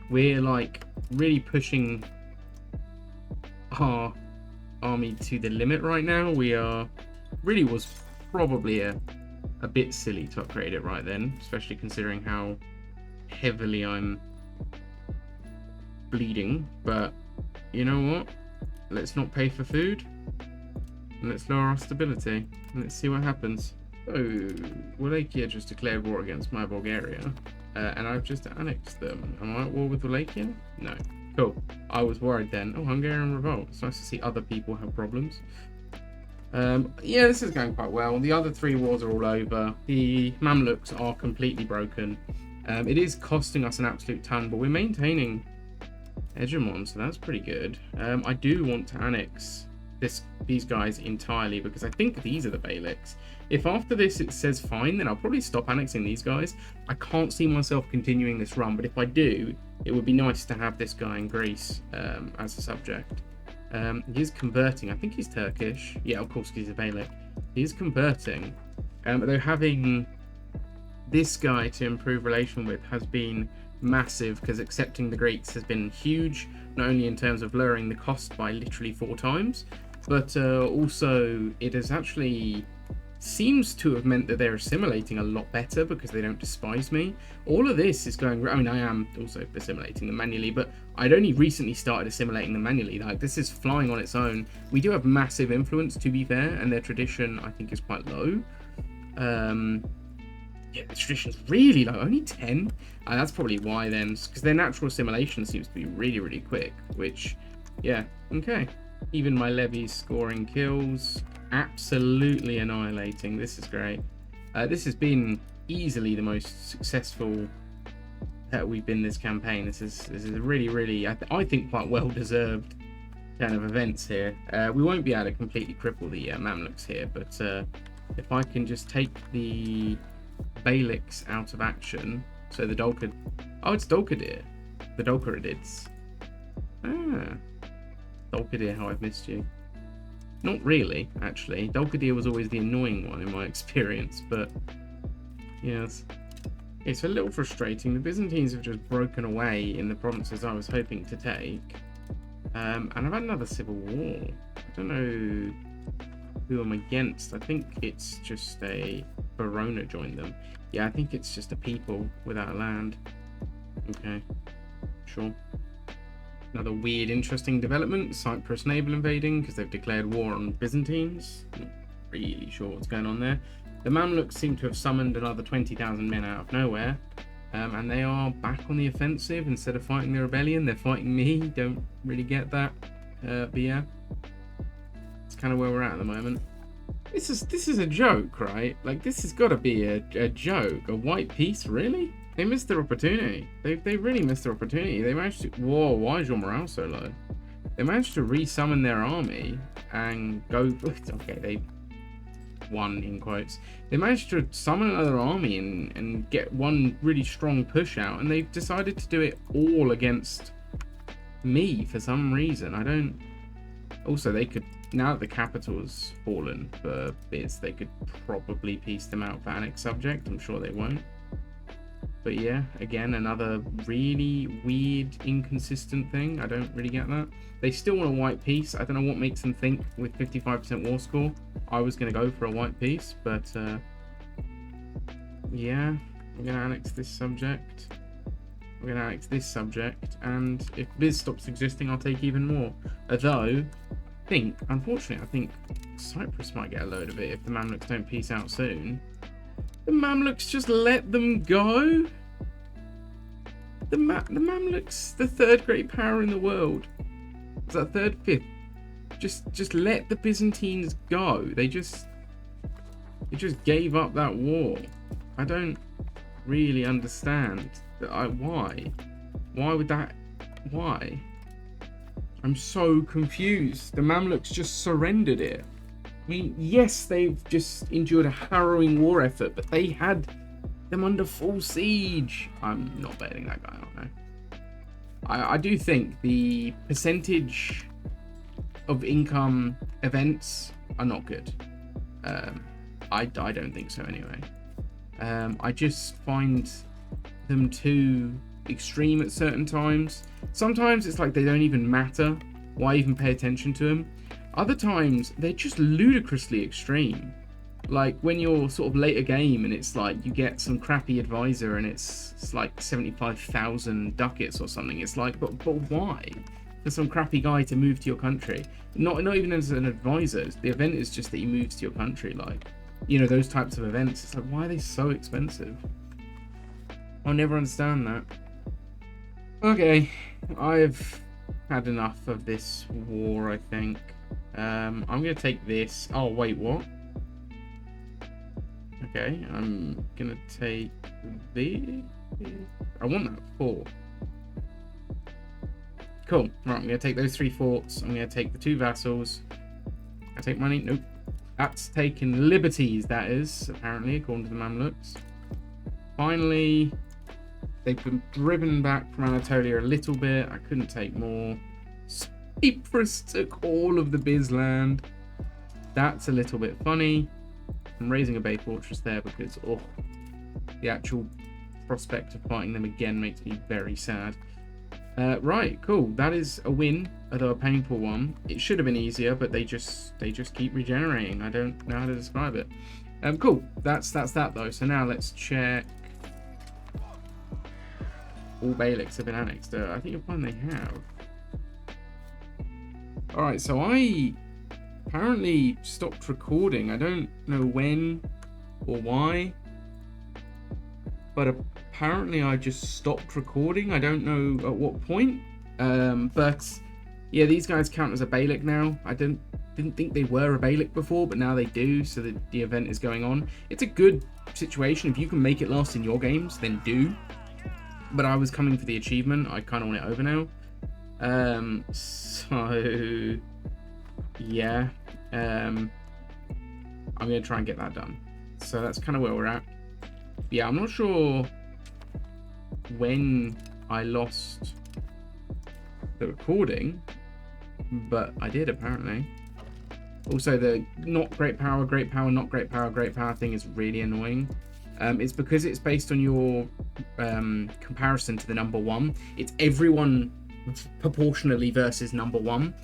We're like really pushing our army to the limit right now. We are really was probably a bit silly to upgrade it right then, especially considering how heavily I'm bleeding. But you know what? Let's not pay for food. And let's lower our stability. And let's see what happens. So, Wallachia just declared war against my Bulgaria. And I've just annexed them. Am I at war with Wallachia? No. Cool. I was worried then. Oh, Hungarian revolt. It's nice to see other people have problems. Yeah, this is going quite well. The other 3 wars are all over. The Mamluks are completely broken. It is costing us an absolute ton, but we're maintaining hegemon, so that's pretty good. I do want to annex these guys entirely because I think these are the Beyliks. If after this it says fine, then I'll probably stop annexing these guys. I can't see myself continuing this run, but if I do, it would be nice to have this guy in Greece as a subject. He's converting. I think he's Turkish. Yeah, of course, he's a Beylik. He's converting. Though having this guy to improve relation with has been massive because accepting the Greeks has been huge, not only in terms of lowering the cost by literally 4 times, but also it has actually seems to have meant that they're assimilating a lot better because they don't despise me. All of this is going... I mean, I am also assimilating them manually, but I'd only recently started assimilating them manually. Like, this is flying on its own. We do have massive influence, to be fair, and their tradition, I think, is quite low. Yeah, the tradition's really low, only 10. And that's probably why then, because their natural assimilation seems to be really, really quick, which, yeah, okay. Even my levies scoring kills, absolutely annihilating. This is great. This has been easily the most successful that we've been this campaign. This is really, really, I think quite well deserved kind of events here. We won't be able to completely cripple the Mamluks here, but if I can just take the Beyliks out of action, so the Dolkad, oh, it's Dolkadir, the Dolkaridids. Ah, Dolkadir, how I've missed you. Not really, actually. Dolkadir was always the annoying one in my experience, but yes. It's a little frustrating. The Byzantines have just broken away in the provinces I was hoping to take. And I've had another civil war. I don't know who I'm against. I think it's just a Verona joined them. Yeah, I think it's just a people without land. Okay, sure. Another weird, interesting development. Cyprus naval invading because they've declared war on Byzantines. Not really sure what's going on there. The Mamluks seem to have summoned another 20,000 men out of nowhere. And they are back on the offensive. Instead of fighting the rebellion, they're fighting me. Don't really get that. But yeah, it's kind of where we're at the moment. This is a joke, right? Like, this has got to be a joke. A white peace, really? They missed their opportunity. They really missed their opportunity. They managed to... Whoa, why is your morale so low? They managed to re-summon their army and go... Okay, they won, in quotes. They managed to summon another army and get one really strong push out, and they've decided to do it all against me for some reason. I don't... Also, they could... Now that the capital's fallen for bits, they could probably piece them out for annex subject. I'm sure they won't. But yeah, again, another really weird, inconsistent thing. I don't really get that. They still want a white peace. I don't know what makes them think with 55% war score I was going to go for a white peace, but yeah, I'm going to annex this subject. I'm going to annex this subject, and if Biz stops existing, I'll take even more. Although, unfortunately, I think Cyprus might get a load of it if the Mamluks don't peace out soon. The Mamluks just let them go? The Mamluks, the third great power in the world. Is that third, fifth? Just let the Byzantines go. They just gave up that war. I don't really understand why. Why would that? Why? I'm so confused. The Mamluks just surrendered it. I mean, yes, they've just endured a harrowing war effort, but they had them under full siege. I'm not betting that guy out now. I do think the percentage of income events are not good. I don't think so anyway. I just find them too extreme at certain times. Sometimes it's like they don't even matter. Why even pay attention to them? Other times they're just ludicrously extreme. Like when you're sort of later game and it's like you get some crappy advisor and it's like 75,000 ducats or something. It's like, but why? For some crappy guy to move to your country? Not even as an advisor. The event is just that he moves to your country. Like, you know, those types of events. It's like, why are they so expensive? I'll never understand that. Okay, I've had enough of this war, I think. I'm gonna take this. Oh wait, what? Okay, I'm gonna take the... I want that 4. Cool. Right, I'm gonna take those 3 forts. I'm gonna take the 2 vassals. I take money. Nope. That's taking liberties, that is, apparently, according to the Mamluks. Finally, they've been driven back from Anatolia a little bit. I couldn't take more. Cyprus took all of the Bizland. That's a little bit funny. I'm raising a Bay Fortress there because, oh, the actual prospect of fighting them again makes me very sad. Right, cool. That is a win, although a painful one. It should have been easier, but they just keep regenerating. I don't know how to describe it. Cool. That's that though. So now let's check. All Beyliks have been annexed. I think you'll find they have. All right, so I apparently stopped recording. I don't know when or why. but apparently I just stopped recording. I don't know at what point. But yeah, these guys count as a Beylik now. I didn't think they were a Beylik before, but now they do, so that the event is going on. It's a good situation. If you can make it last in your games, then do. But I was coming for the achievement. I kind of want it over now. So yeah, I'm gonna try and get that done. So that's kind of where we're at. Yeah, I'm not sure when I lost the recording, but I did apparently. Also, the not great power, not great power thing is really annoying. It's because it's based on your comparison to the number one. It's everyone proportionally versus number one,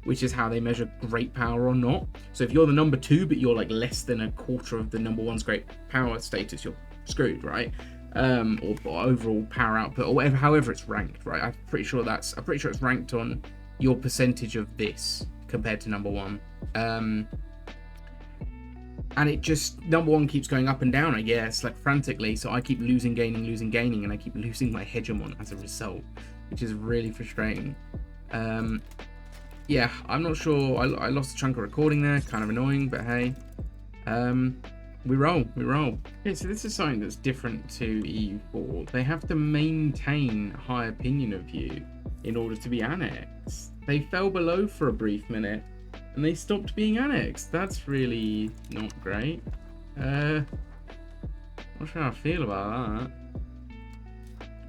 which is how they measure great power or not. So if you're the number two, but you're like less than a quarter of the number one's great power status, you're screwed, right? Or overall power output, or whatever, however it's ranked, right? I'm pretty sure it's ranked on your percentage of this compared to number one. And it just, number one keeps going up and down, I guess, like frantically. So I keep losing, gaining, and I keep losing my hegemon as a result, which is really frustrating. Yeah, I'm not sure. I lost a chunk of recording there, kind of annoying, but hey, we roll. Okay, so this is something that's different to EU4. They have to maintain high opinion of you in order to be annexed. They fell below for a brief minute, and they stopped being annexed. That's really not great. Not sure how I feel about that.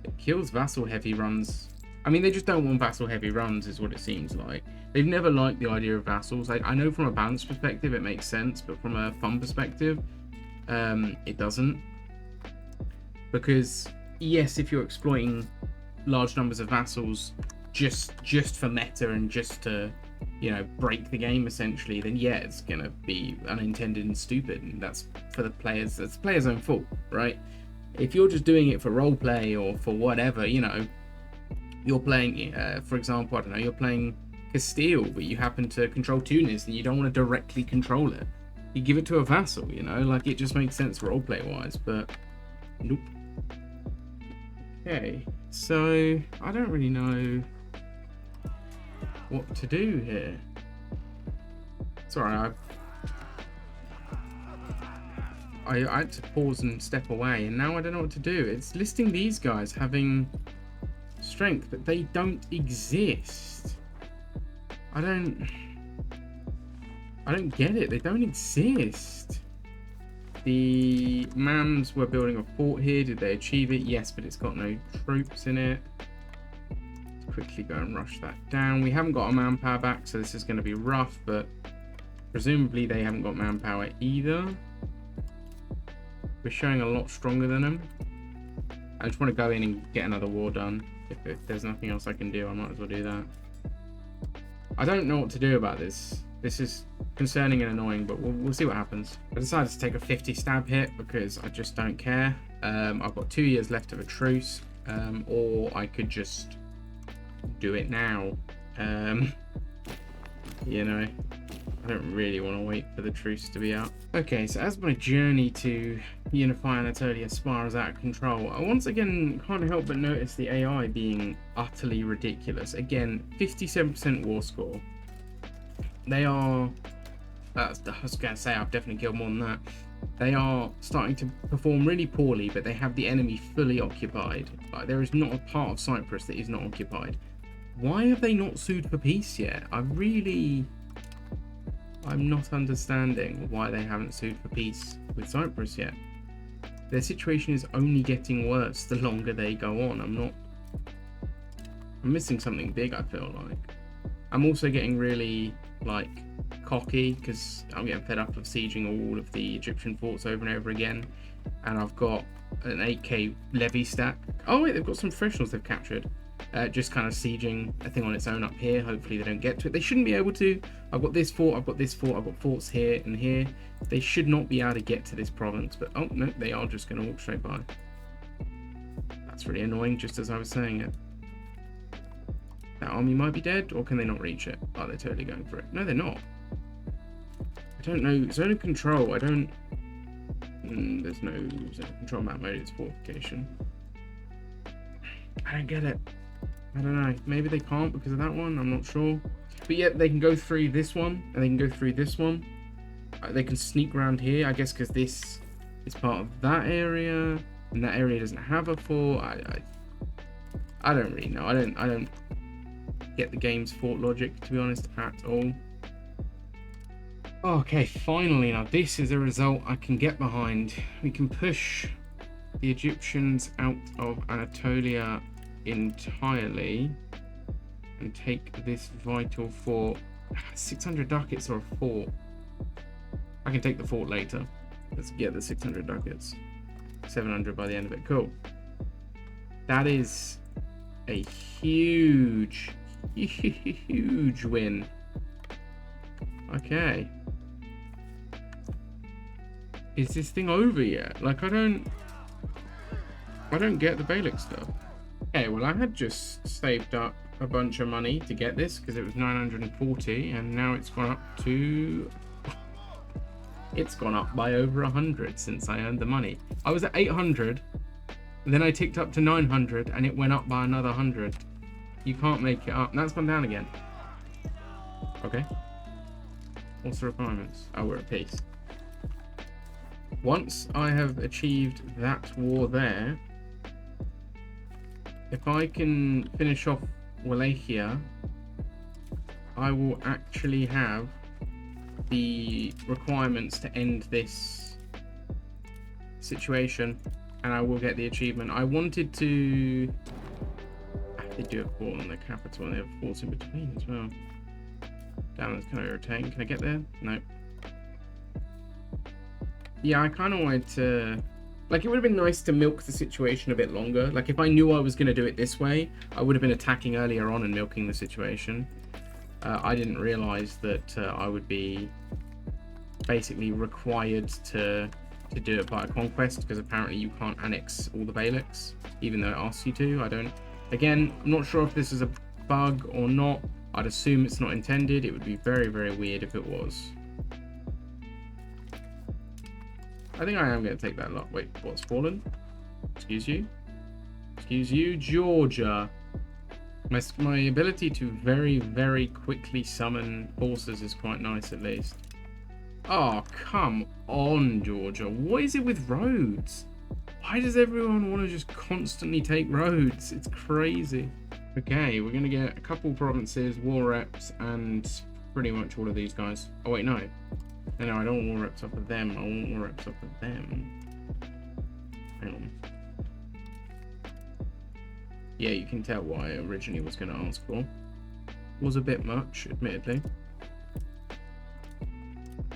It kills vassal heavy runs. I mean, they just don't want vassal heavy runs, is what it seems like. They've never liked the idea of vassals. I know from a balance perspective it makes sense, but from a fun perspective, it doesn't. Because yes, if you're exploiting large numbers of vassals just for meta and just to, you know, break the game essentially, then yeah, it's gonna be unintended and stupid, and that's for the players. That's the player's own fault, right? If you're just doing it for roleplay or for whatever, you know, you're playing, for example, I don't know, you're playing Castile, but you happen to control Tunis and you don't want to directly control it. You give it to a vassal, you know, like it just makes sense roleplay wise, but nope. Okay, so I don't really know what to do here. Sorry, I had to pause and step away, and now I don't know what to do. It's listing these guys having strength, but they don't exist. I don't get it. They don't exist. The Mams were building a fort here. Did they achieve it? Yes, but it's got no troops in it. Let's quickly go and rush that down. We haven't got a manpower back, so this is going to be rough, but presumably they haven't got manpower either. We're showing a lot stronger than them. I just want to go in and get another war done. If there's nothing else I can do, I might as well do that. I don't know what to do about this. This is concerning and annoying, but we'll see what happens. I decided to take a 50 stab hit because I just don't care. I've got 2 years left of a truce, or I could just do it now. You know, I don't really want to wait for the truce to be out. Okay, so as my journey to unify Anatolia spirals out of control, I once again can't help but notice the AI being utterly ridiculous. Again, 57% war score. They are, I was going to say I've definitely killed more than that. They are starting to perform really poorly, but they have the enemy fully occupied. Like, there is not a part of Cyprus that is not occupied. Why have they not sued for peace yet? I'm not understanding why they haven't sued for peace with Cyprus yet. Their situation is only getting worse the longer they go on. I'm missing something big, I feel like. I'm also getting really, like, cocky because I'm getting fed up of sieging all of the Egyptian forts over and over again. And I've got an 8k levy stack. Oh wait, they've got some professionals they've captured. Just kind of sieging a thing on its own up here. Hopefully they don't get to it. They shouldn't be able to. I've got this fort, I've got this fort, I've got forts here and here. They should not be able to get to this province, but oh no, they are just going to walk straight by. That's really annoying, just as I was saying it. That army might be dead, or can they not reach it? Oh, they're totally going for it. No, they're not. I don't know. Zone of control, I don't There's no control map mode, it's fortification. I don't get it. I don't know. Maybe they can't because of that one. I'm not sure. But yeah, they can go through this one and they can go through this one. They can sneak around here, I guess, because this is part of that area and that area doesn't have a fort. I don't really know. I don't get the game's fort logic, to be honest, at all. Okay, finally, now this is a result I can get behind. We can push the Egyptians out of Anatolia entirely and take this vital fort. 600 ducats or a fort. I can take the fort later. Let's get the 600 ducats. 700 by the end of it. Cool. That is a huge win. Okay. Is this thing over yet? Like, I don't get the Beylik stuff. Okay, well, I had just saved up a bunch of money to get this because it was 940 and now it's gone up to... It's gone up by over 100 since I earned the money. I was at 800, then I ticked up to 900 and it went up by another 100. You can't make it up. Now it's gone down again. Okay. What's the requirements? Oh, we're at peace. Once I have achieved that war there, if I can finish off Wallachia, I will actually have the requirements to end this situation and I will get the achievement. I wanted to... They do have fort on the capital and they have forts in between as well. Damn, that's kind of irritating. Can I get there? No. Yeah, I kind of wanted to... Like, it would have been nice to milk the situation a bit longer. Like, if I knew I was going to do it this way, I would have been attacking earlier on and milking the situation. I didn't realize that I would be basically required to do it by a conquest, because apparently you can't annex all the Beyliks, even though it asks you to. Again, I'm not sure if this is a bug or not. I'd assume it's not intended. It would be very, very weird if it was. I think I am going to take that lot. Wait, what's fallen? Excuse you? Excuse you, Georgia. My ability to very, very quickly summon forces is quite nice, at least. Oh, come on, Georgia. What is it with roads? Why does everyone want to just constantly take roads? It's crazy. Okay, we're going to get a couple provinces, war reps, and pretty much all of these guys. Oh, wait, no. No, I don't want war reps off of them. I want war reps off of them. Hang on. Yeah, you can tell what I originally was going to ask for. Was a bit much, admittedly.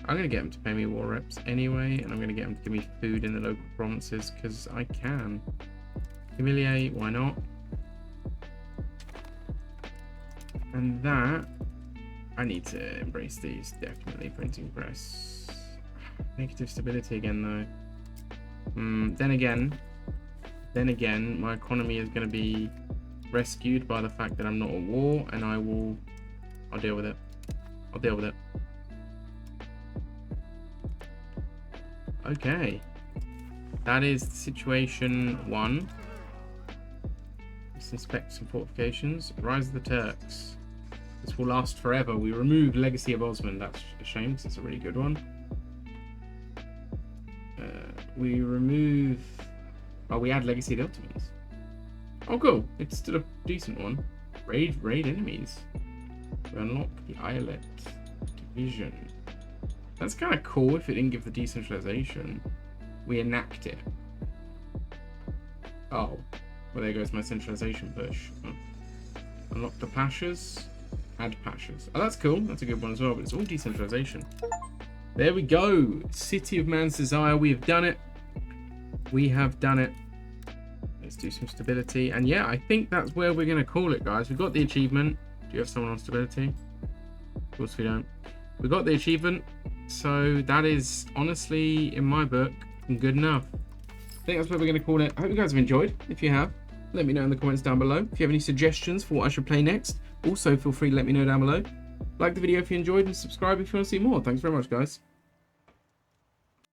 I'm going to get them to pay me war reps anyway, and I'm going to get them to give me food in the local provinces, because I can. Humiliate, why not? And that... I need to embrace these, definitely. Printing press. Negative stability again, though. Then again, my economy is going to be rescued by the fact that I'm not at war, and I'll deal with it. I'll deal with it. Okay. That is situation 1. Let's inspect some fortifications. Rise of the Turks. This will last forever. We remove Legacy of Osman. That's a shame, because it's a really good one. We remove... Oh, we add Legacy of the Ottomans. Oh, cool. It's still a decent one. Raid enemies. We unlock the Islet Division. That's kind of cool if it didn't give the decentralization. We enact it. Oh. Well, there goes my centralization push. Oh. Unlock the Pashas. Add Pashas. Oh, that's cool. That's a good one as well, but it's all decentralization. There we go. City of Man's Desire. We have done it. We have done it. Let's do some stability. And yeah, I think that's where we're going to call it, guys. We've got the achievement. Do you have someone on stability? Of course we don't. We got the achievement. So that is, honestly, in my book, good enough. I think that's where we're going to call it. I hope you guys have enjoyed. If you have, let me know in the comments down below. If you have any suggestions for what I should play next, also feel free to let me know down below. Like the video if you enjoyed, and subscribe if you want to see more. Thanks very much, guys.